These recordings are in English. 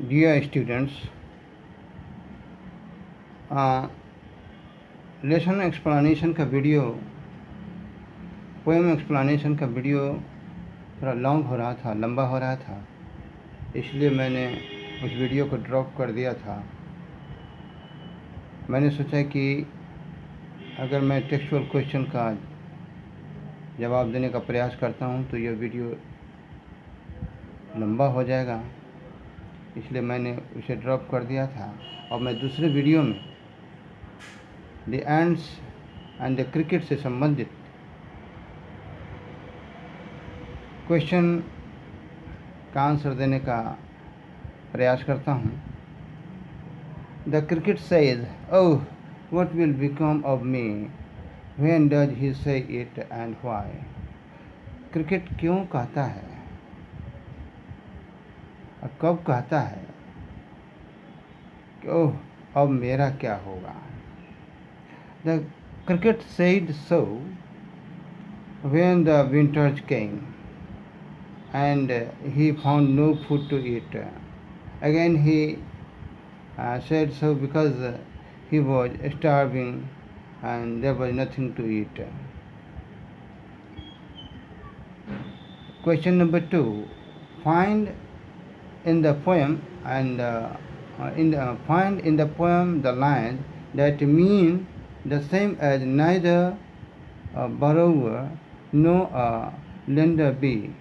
Dear students, lesson explanation का video, poem explanation का video थोड़ा लॉन्ग हो रहा था, लंबा हो रहा था, इसलिए मैंने उस वीडियो को ड्रॉप कर दिया था। मैंने सोचा कि अगर मैं टेक्सचुअल क्वेश्चन का जवाब देने का प्रयास करता हूँ तो यह वीडियो लंबा हो जाएगा, इसलिए मैंने उसे ड्रॉप कर दिया था। और मैं दूसरे वीडियो में the ends and the cricket से संबंधित क्वेश्चन का आंसर देने का प्रयास करता हूँ। The cricket says, oh what will become of me, when does he से इट एंड व्हाई। क्रिकेट क्यों कहता है और कब कहता है कि ओह अब मेरा क्या होगा। The cricket said so when the winters came and he found no food to eat. Again he said so because he was starving and there was nothing to eat. Question number 2. Find in the poem find in the poem the lines that mean the same as neither a borrower nor a lender be.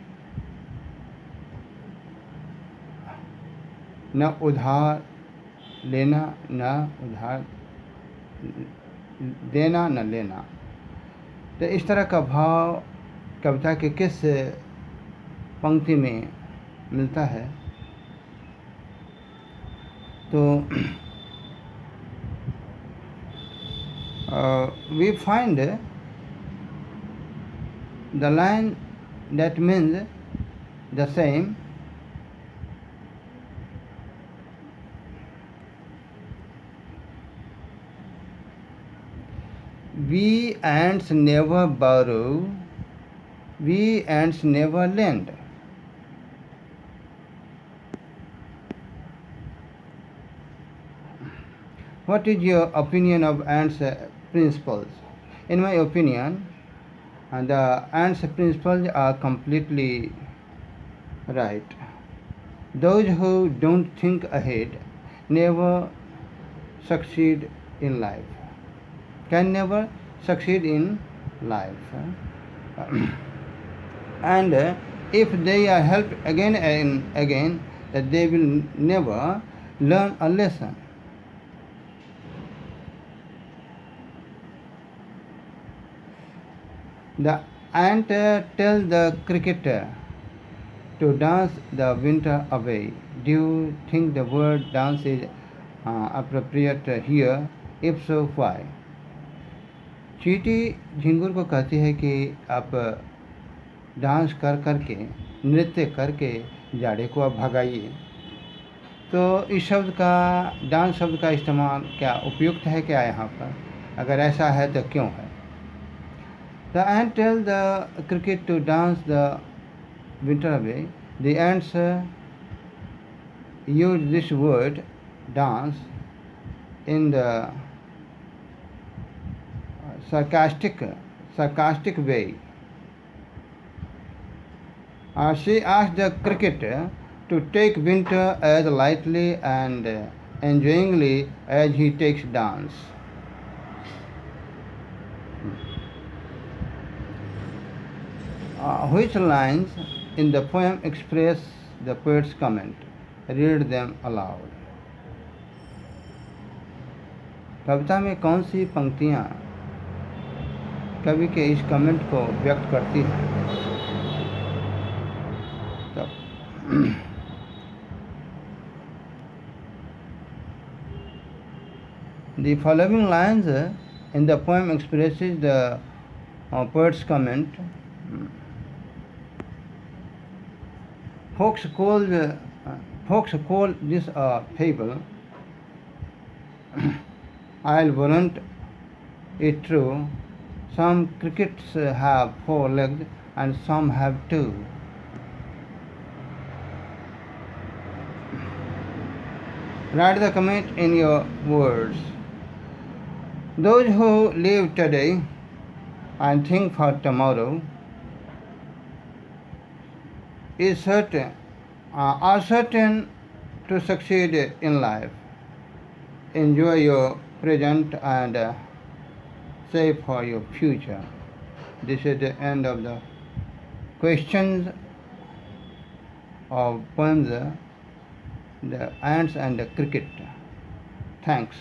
न उधार लेना, न उधार देना, न लेना। तो इस तरह का भाव कविता के किस पंक्ति में मिलता है? तो we find the line that means the same we ants never borrow, we ants never lend. What is your opinion of ants principles? In my opinion, the ants principles are completely right. Those who don't think ahead never succeed in life, can never succeed in life. And if they are helped again and again, that they will never learn a lesson. The ant tells the cricketer to dance the winter away. Do you think the word dance is appropriate here? If so, why? चींटी झिंगुर को कहती है कि आप dance कर करके, नृत्य करके जाड़े को आप भगाइए। तो इस शब्द का, डांस शब्द का इस्तेमाल क्या उपयुक्त है क्या यहाँ पर? अगर ऐसा है तो क्यों है? The ant tells the cricket to dance the winter away. The ants use this word dance in the sarcastic way. She asked the cricket to take winter as lightly and enjoyingly as he takes dance. Which lines in the poem express the poet's comment? Read them aloud. कविता में कौन सी पंक्तियाँ कवि के इस comment को व्यक्त करती हैं? The following lines in the poem expresses the poet's comment. Folks call this a fable. I'll warrant it true. Some crickets have 4 legs and some have 2. Write the comment in your words. Those who live today and think for tomorrow are certain to succeed in life. Enjoy your present and save for your future. This is the end of the questions of poems, The Ants and the Cricket. Thanks.